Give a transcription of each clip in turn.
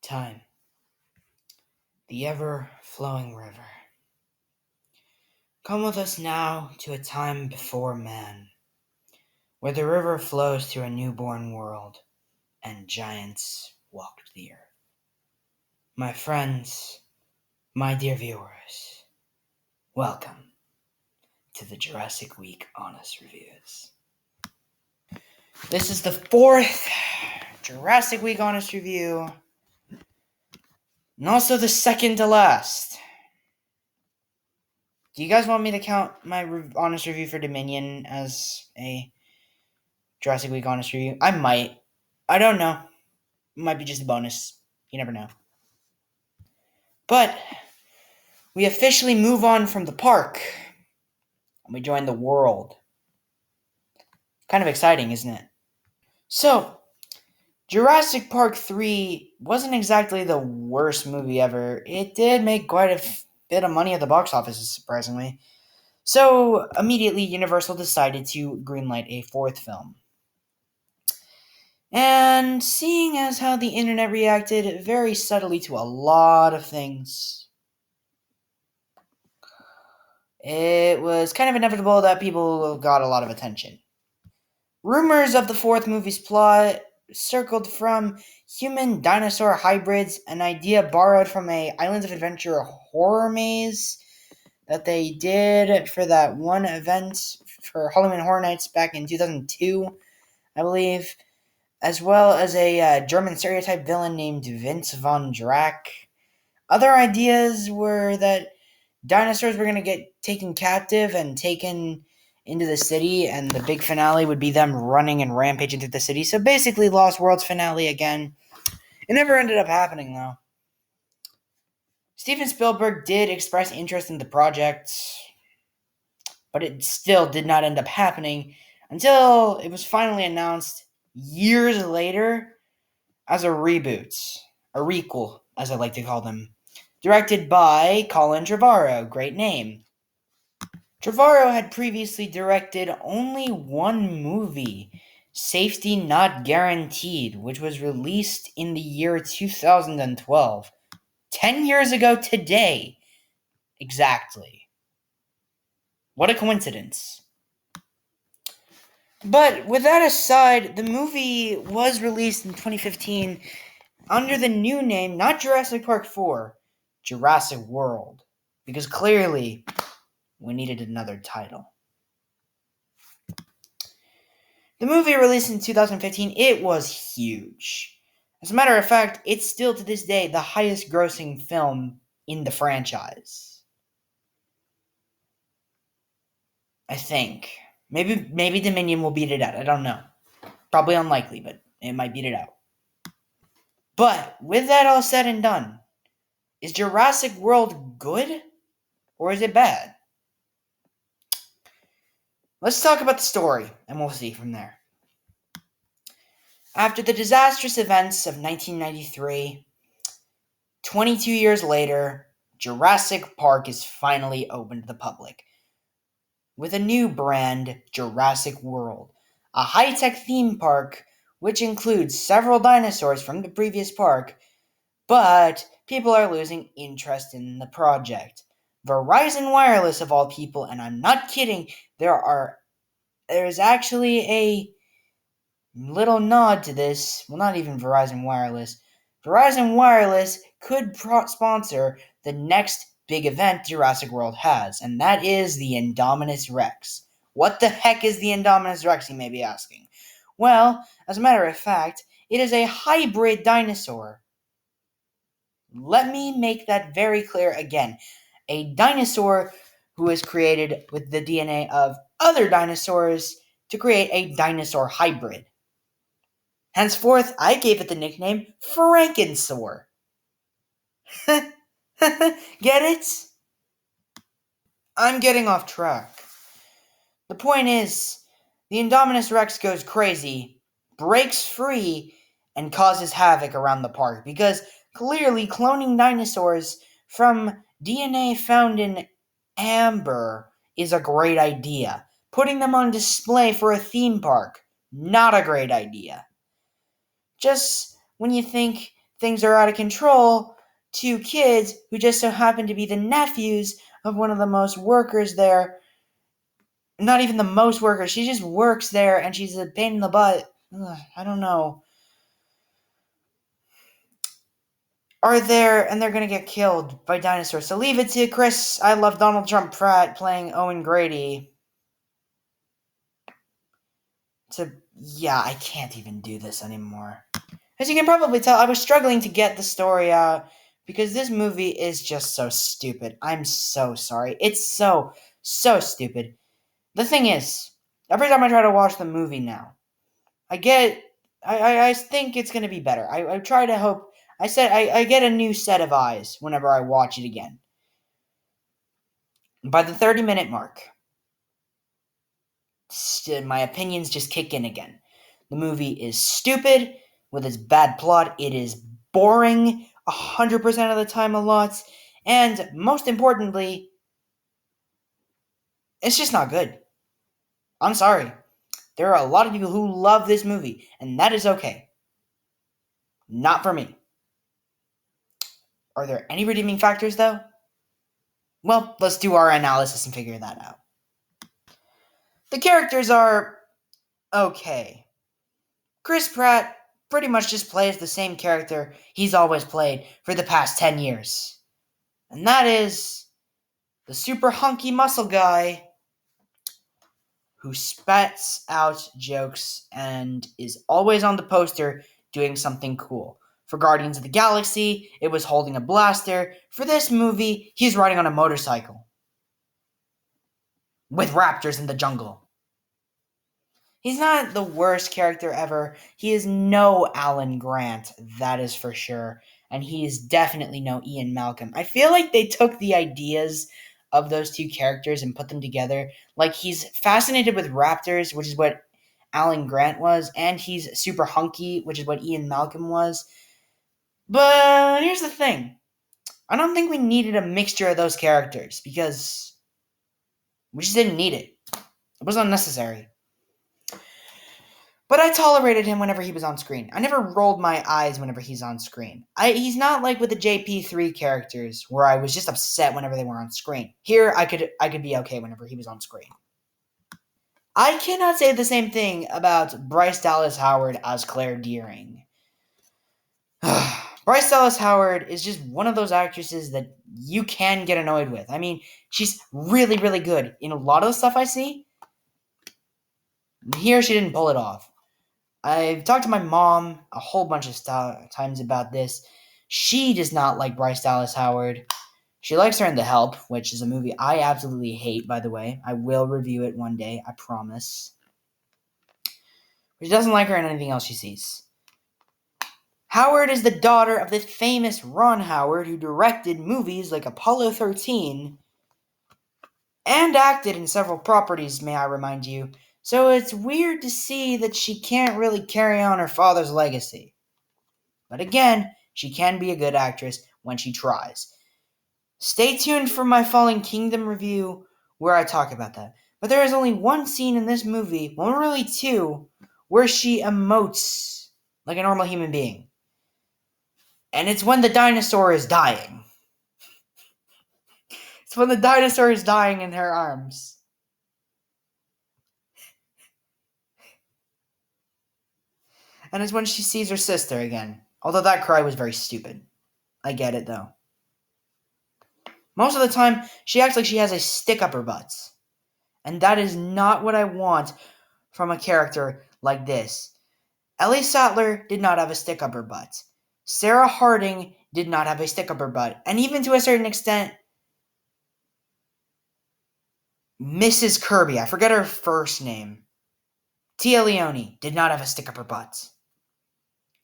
Time, the ever-flowing river. Come with us now to a time before man, where the river flows through a newborn world, and giants walked the earth. My friends, my dear viewers, welcome to the Jurassic Week Honest Reviews. This is the fourth Jurassic Week Honest Review, and also the second to last. Do you guys want me to count my honest review for Dominion as a Jurassic Week honest review? I might. I don't know. It might be just a bonus. You never know. But we officially move on from the park and we join the world. Kind of exciting, isn't it? So, Jurassic Park 3 wasn't exactly the worst movie ever. It did make quite a bit of money at the box office, surprisingly. So, immediately Universal decided to greenlight a fourth film. And seeing as how the internet reacted very subtly to a lot of things, it was kind of inevitable that people got a lot of attention. Rumors of the fourth movie's plot circled from human-dinosaur hybrids, an idea borrowed from a Islands of Adventure horror maze that they did for that one event for Halloween Horror Nights back in 2002, I believe, as well as a German stereotype villain named Vince von Drack. Other ideas were that dinosaurs were going to get taken captive and taken into the city, and the big finale would be them running and rampaging through the city. So basically, Lost World's finale again. It never ended up happening, though. Steven Spielberg did express interest in the project, but it still did not end up happening until it was finally announced years later as a reboot, a requel, as I like to call them, directed by Colin Trevorrow, great name. Trevorrow had previously directed only one movie, Safety Not Guaranteed, which was released in the year 2012. 10 years ago today, exactly. What a coincidence. But with that aside, the movie was released in 2015 under the new name, not Jurassic Park 4, Jurassic World. Because clearly, we needed another title. The movie released in 2015, it was huge. As a matter of fact, it's still to this day the highest grossing film in the franchise. I think. Maybe Dominion will beat it out. I don't know. Probably unlikely, but it might beat it out. But with that all said and done, is Jurassic World good or is it bad? Let's talk about the story, and we'll see from there. After the disastrous events of 1993, 22 years later, Jurassic Park is finally open to the public, with a new brand, Jurassic World, a high-tech theme park which includes several dinosaurs from the previous park, but people are losing interest in the project. Verizon Wireless, of all people, and I'm not kidding, there's actually a little nod to this. Well, not even Verizon Wireless. Verizon Wireless could sponsor the next big event Jurassic World has, and that is the Indominus Rex. What the heck is the Indominus Rex, you may be asking? Well, as a matter of fact, it is a hybrid dinosaur. Let me make that very clear again. A dinosaur who is created with the DNA of other dinosaurs to create a dinosaur hybrid. Henceforth, I gave it the nickname Frankensaur. Get it? I'm getting off track. The point is, the Indominus Rex goes crazy, breaks free, and causes havoc around the park because clearly cloning dinosaurs from DNA found in amber is a great idea. Putting them on display for a theme park, not a great idea. Just when you think things are out of control, two kids who just so happen to be the nephews of one of the most workers there. Not even the most workers, she just works there and she's a pain in the butt. Ugh, I don't know. Are there, and they're gonna get killed by dinosaurs. So leave it to Chris. I love Donald Trump Pratt playing Owen Grady. Yeah, I can't even do this anymore. As you can probably tell, I was struggling to get the story out because this movie is just so stupid. I'm so sorry. It's so stupid. The thing is, every time I try to watch the movie now, I think it's gonna be better. I try to hope. I get a new set of eyes whenever I watch it again. By the 30-minute mark, my opinions just kick in again. The movie is stupid with its bad plot. It is boring 100% of the time a lot. And most importantly, it's just not good. I'm sorry. There are a lot of people who love this movie, and that is okay. Not for me. Are there any redeeming factors, though? Well, let's do our analysis and figure that out. The characters are okay. Chris Pratt pretty much just plays the same character he's always played for the past 10 years. And that is the super hunky muscle guy who spats out jokes and is always on the poster doing something cool. For Guardians of the Galaxy, it was holding a blaster. For this movie, he's riding on a motorcycle with raptors in the jungle. He's not the worst character ever. He is no Alan Grant, that is for sure. And he is definitely no Ian Malcolm. I feel like they took the ideas of those two characters and put them together. Like, he's fascinated with raptors, which is what Alan Grant was, and he's super hunky, which is what Ian Malcolm was. But here's the thing. I don't think we needed a mixture of those characters, because we just didn't need it. It was unnecessary. But I tolerated him whenever he was on screen. I never rolled my eyes whenever he's on screen. He's not like with the JP3 characters, where I was just upset whenever they were on screen. Here, I could be okay whenever he was on screen. I cannot say the same thing about Bryce Dallas Howard as Claire Dearing. Bryce Dallas Howard is just one of those actresses that you can get annoyed with. I mean, she's really, really good in a lot of the stuff I see. Here, she didn't pull it off. I've talked to my mom a whole bunch of times about this. She does not like Bryce Dallas Howard. She likes her in The Help, which is a movie I absolutely hate, by the way. I will review it one day, I promise. But she doesn't like her in anything else she sees. Howard is the daughter of the famous Ron Howard, who directed movies like Apollo 13 and acted in several properties, may I remind you. So it's weird to see that she can't really carry on her father's legacy. But again, she can be a good actress when she tries. Stay tuned for my Fallen Kingdom review where I talk about that. But there is only one scene in this movie, well, really two, where she emotes like a normal human being. And it's when the dinosaur is dying. It's when the dinosaur is dying in her arms. And it's when she sees her sister again. Although that cry was very stupid. I get it, though. Most of the time, she acts like she has a stick up her butt. And that is not what I want from a character like this. Ellie Sattler did not have a stick up her butt. Sarah Harding did not have a stick up her butt. And even to a certain extent, Mrs. Kirby, I forget her first name, Tia Leone, did not have a stick up her butt.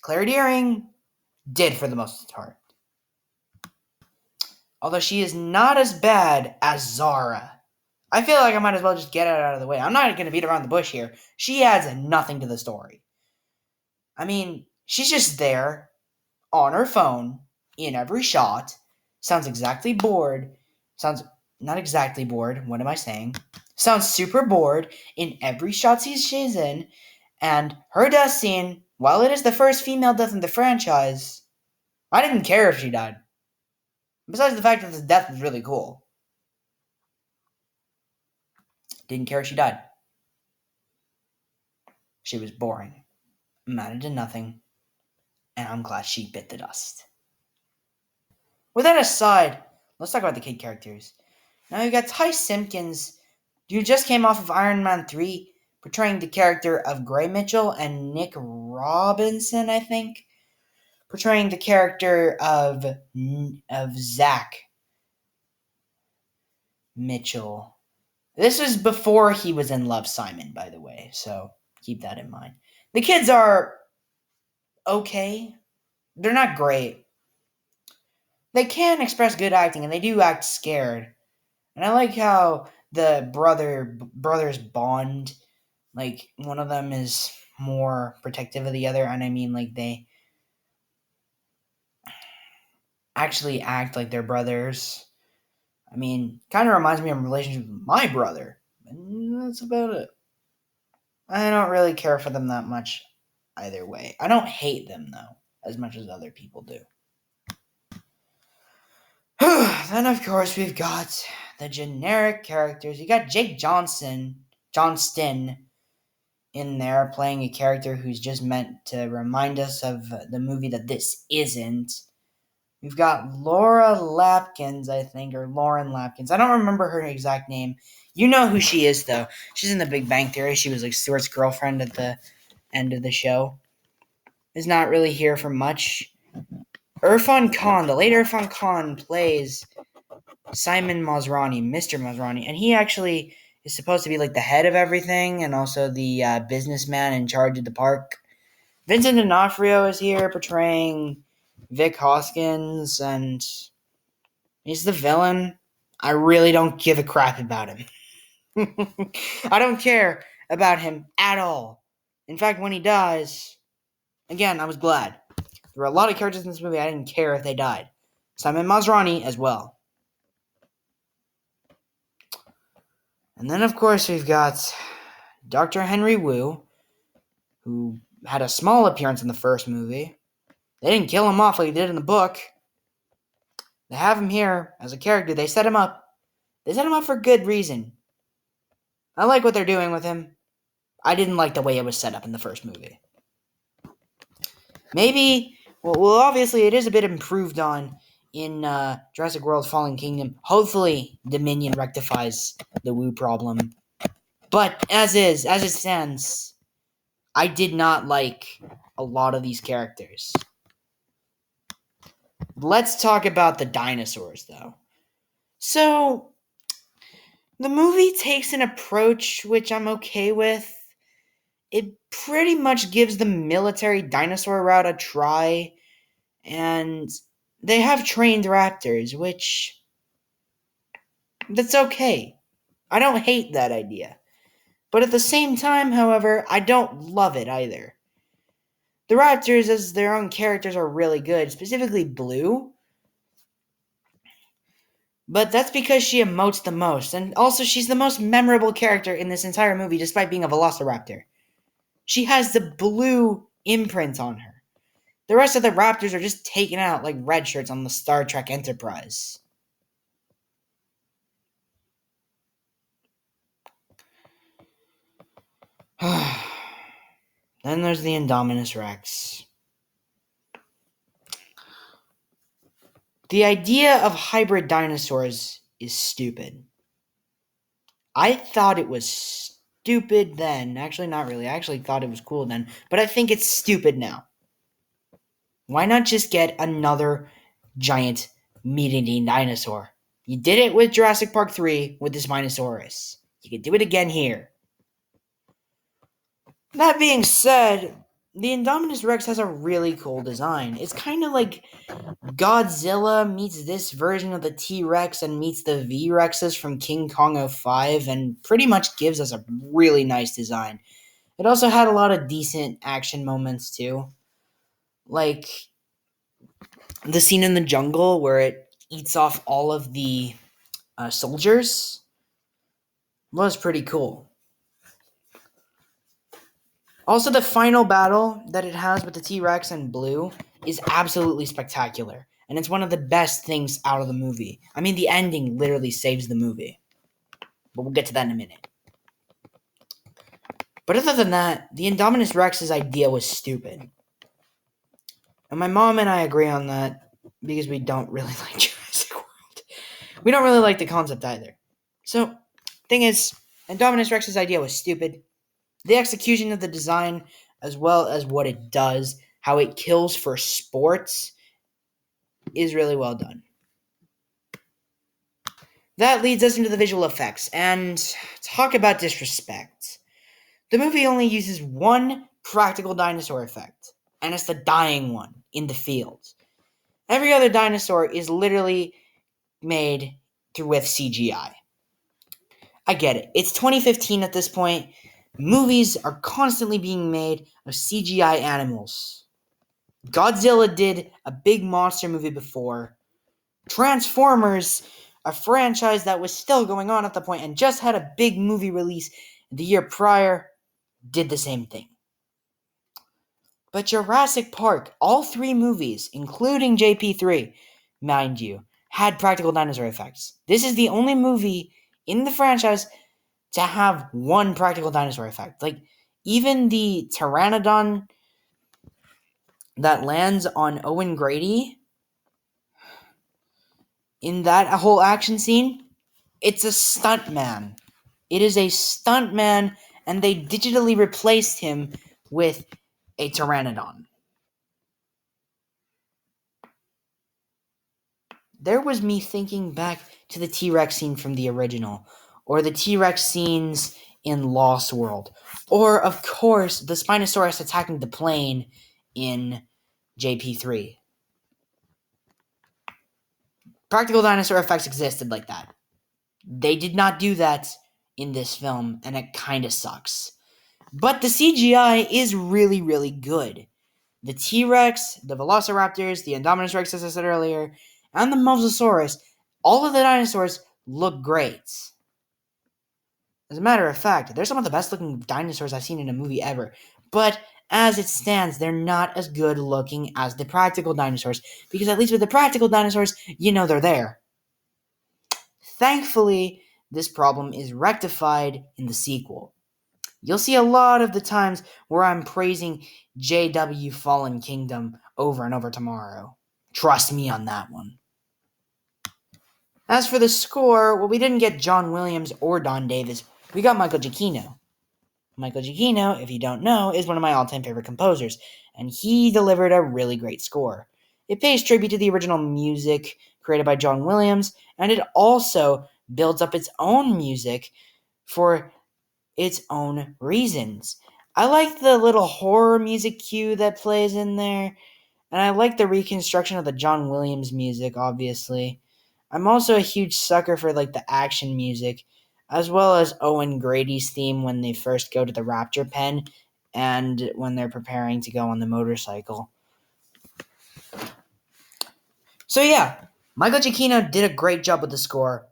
Claire Dearing did for the most part. Although she is not as bad as Zara. I feel like I might as well just get it out of the way. I'm not going to beat around the bush here. She adds nothing to the story. I mean, she's just there, on her phone, in every shot, sounds exactly bored, sounds not exactly bored, what am I saying? Sounds super bored in every shot she's in, and her death scene, while it is the first female death in the franchise, I didn't care if she died. Besides the fact that the death was really cool. Didn't care if she died. She was boring. Amounted to nothing. And I'm glad she bit the dust. With that aside, let's talk about the kid characters. Now you got Ty Simpkins, who just came off of Iron Man 3, portraying the character of Gray Mitchell, and Nick Robinson, I think, portraying the character of Zach Mitchell. This was before he was in Love, Simon, by the way, so keep that in mind. The kids are okay. They're not great. They can express good acting, and they do act scared. And I like how the brothers bond. Like, one of them is more protective of the other, and I mean, like, they actually act like they're brothers. I mean, kind of reminds me of a relationship with my brother. And that's about it. I don't really care for them that much either way. I don't hate them, though, as much as other people do. Then, of course, we've got the generic characters. You got Jake Johnston, in there playing a character who's just meant to remind us of the movie that this isn't. We've got Laura Lapkins, I think, or Lauren Lapkins. I don't remember her exact name. You know who she is, though. She's in The Big Bang Theory. She was like Stuart's girlfriend at the end of the show. Is not really here for much. Irfan Khan, the late Irfan Khan, plays Simon Masrani, Mr. Masrani, and he actually is supposed to be like the head of everything and also the businessman in charge of the park. Vincent D'Onofrio is here portraying Vic Hoskins, and he's the villain. I really don't give a crap about him. I don't care about him at all. In fact, when he dies, again, I was glad. There were a lot of characters in this movie I didn't care if they died. Simon Masrani as well. And then, of course, we've got Dr. Henry Wu, who had a small appearance in the first movie. They didn't kill him off like they did in the book. They have him here as a character. They set him up. They set him up for good reason. I like what they're doing with him. I didn't like the way it was set up in the first movie. Maybe, well, obviously it is a bit improved on in Jurassic World Fallen Kingdom. Hopefully Dominion rectifies the Wu problem. But as it stands, I did not like a lot of these characters. Let's talk about the dinosaurs, though. So, the movie takes an approach which I'm okay with. It pretty much gives the military dinosaur route a try, and they have trained raptors, which that's okay. I don't hate that idea. But at the same time, however, I don't love it either. The raptors, as their own characters, are really good, specifically Blue. But that's because she emotes the most, and also she's the most memorable character in this entire movie, despite being a velociraptor. She has the blue imprint on her. The rest of the raptors are just taken out like red shirts on the Star Trek Enterprise. Then there's the Indominus Rex. The idea of hybrid dinosaurs is stupid. I thought it was stupid then. Actually, not really. I actually thought it was cool then. But I think it's stupid now. Why not just get another giant meat-eating dinosaur? You did it with Jurassic Park 3 with the Spinosaurus. You could do it again here. That being said, the Indominus Rex has a really cool design. It's kind of like Godzilla meets this version of the T-Rex and meets the V-Rexes from King Kong 05 and pretty much gives us a really nice design. It also had a lot of decent action moments too. Like the scene in the jungle where it eats off all of the soldiers was pretty cool. Also, the final battle that it has with the T-Rex and Blue is absolutely spectacular. And it's one of the best things out of the movie. I mean, the ending literally saves the movie. But we'll get to that in a minute. But other than that, the Indominus Rex's idea was stupid. And my mom and I agree on that because we don't really like Jurassic World. We don't really like the concept either. So, thing is, Indominus Rex's idea was stupid. The execution of the design, as well as what it does, how it kills for sports, is really well done. That leads us into the visual effects, and talk about disrespect. The movie only uses one practical dinosaur effect, and it's the dying one in the field. Every other dinosaur is literally made with CGI. I get it. It's 2015 at this point. Movies are constantly being made of CGI animals. Godzilla did a big monster movie before. Transformers, a franchise that was still going on at the point and just had a big movie release the year prior, did the same thing. But Jurassic Park, all three movies, including JP3, mind you, had practical dinosaur effects. This is the only movie in the franchise to have one practical dinosaur effect. Like, even the Pteranodon that lands on Owen Grady in that whole action scene, it's a stuntman. It is a stuntman, and they digitally replaced him with a Pteranodon. There was me thinking back to the T-Rex scene from the original, or the T-Rex scenes in Lost World, or, of course, the Spinosaurus attacking the plane in JP3. Practical dinosaur effects existed like that. They did not do that in this film, and it kind of sucks. But the CGI is really, really good. The T-Rex, the Velociraptors, the Indominus Rex, as I said earlier, and the Mosasaurus, all of the dinosaurs look great. As a matter of fact, they're some of the best looking dinosaurs I've seen in a movie ever. But as it stands, they're not as good looking as the practical dinosaurs, because at least with the practical dinosaurs, you know they're there. Thankfully, this problem is rectified in the sequel. You'll see a lot of the times where I'm praising JW Fallen Kingdom over and over tomorrow. Trust me on that one. As for the score, well, we didn't get John Williams or Don Davis. We got Michael Giacchino. Michael Giacchino, if you don't know, is one of my all-time favorite composers, and he delivered a really great score. It pays tribute to the original music created by John Williams, and it also builds up its own music for its own reasons. I like the little horror music cue that plays in there, and I like the reconstruction of the John Williams music, obviously. I'm also a huge sucker for like the action music, as well as Owen Grady's theme when they first go to the raptor pen and when they're preparing to go on the motorcycle. So yeah, Michael Giacchino did a great job with the score,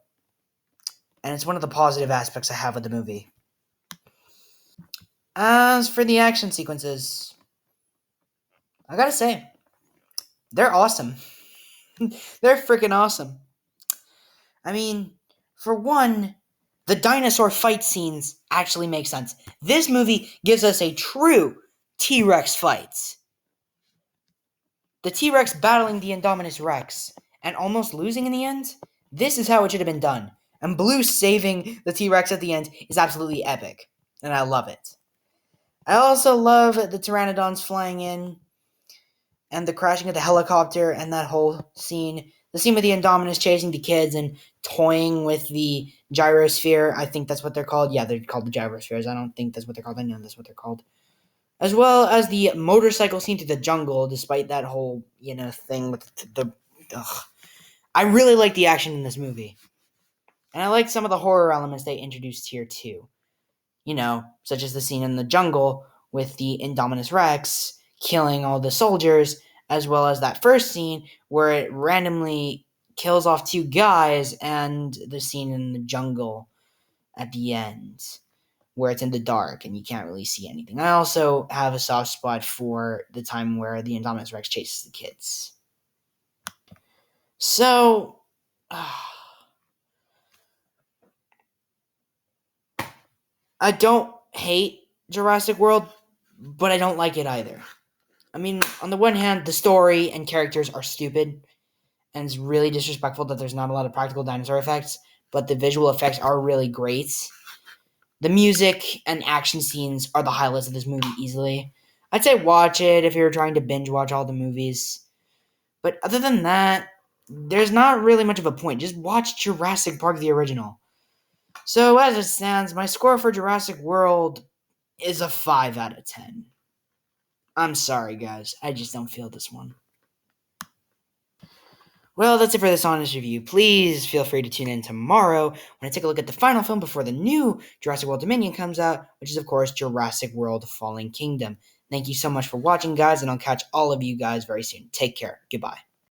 and it's one of the positive aspects I have of the movie. As for the action sequences, I gotta say, they're awesome. They're freaking awesome. I mean, for one, the dinosaur fight scenes actually make sense. This movie gives us a true T-Rex fight. The T-Rex battling the Indominus Rex and almost losing in the end. This is how it should have been done. And Blue saving the T-Rex at the end is absolutely epic. And I love it. I also love the Pteranodons flying in and the crashing of the helicopter and that whole scene. The scene with the Indominus chasing the kids and toying with the gyrosphere. I think that's what they're called. Yeah, they're called the gyrospheres. I don't think that's what they're called. I know that's what they're called. As well as the motorcycle scene through the jungle, despite that whole, thing with the ugh. I really like the action in this movie. And I like some of the horror elements they introduced here too. Such as the scene in the jungle with the Indominus Rex killing all the soldiers, as well as that first scene where it randomly kills off two guys, and the scene in the jungle at the end. where it's in the dark and you can't really see anything. I also have a soft spot for the time where the Indominus Rex chases the kids. So, I don't hate Jurassic World, but I don't like it either. I mean, on the one hand, the story and characters are stupid, and it's really disrespectful that there's not a lot of practical dinosaur effects, but the visual effects are really great. The music and action scenes are the highlights of this movie easily. I'd say watch it if you're trying to binge watch all the movies. But other than that, there's not really much of a point. Just watch Jurassic Park, the original. So as it stands, my score for Jurassic World is a 5 out of 10. I'm sorry, guys. I just don't feel this one. Well, that's it for this honest review. Please feel free to tune in tomorrow when I take a look at the final film before the new Jurassic World Dominion comes out, which is, of course, Jurassic World Fallen Kingdom. Thank you so much for watching, guys, and I'll catch all of you guys very soon. Take care. Goodbye.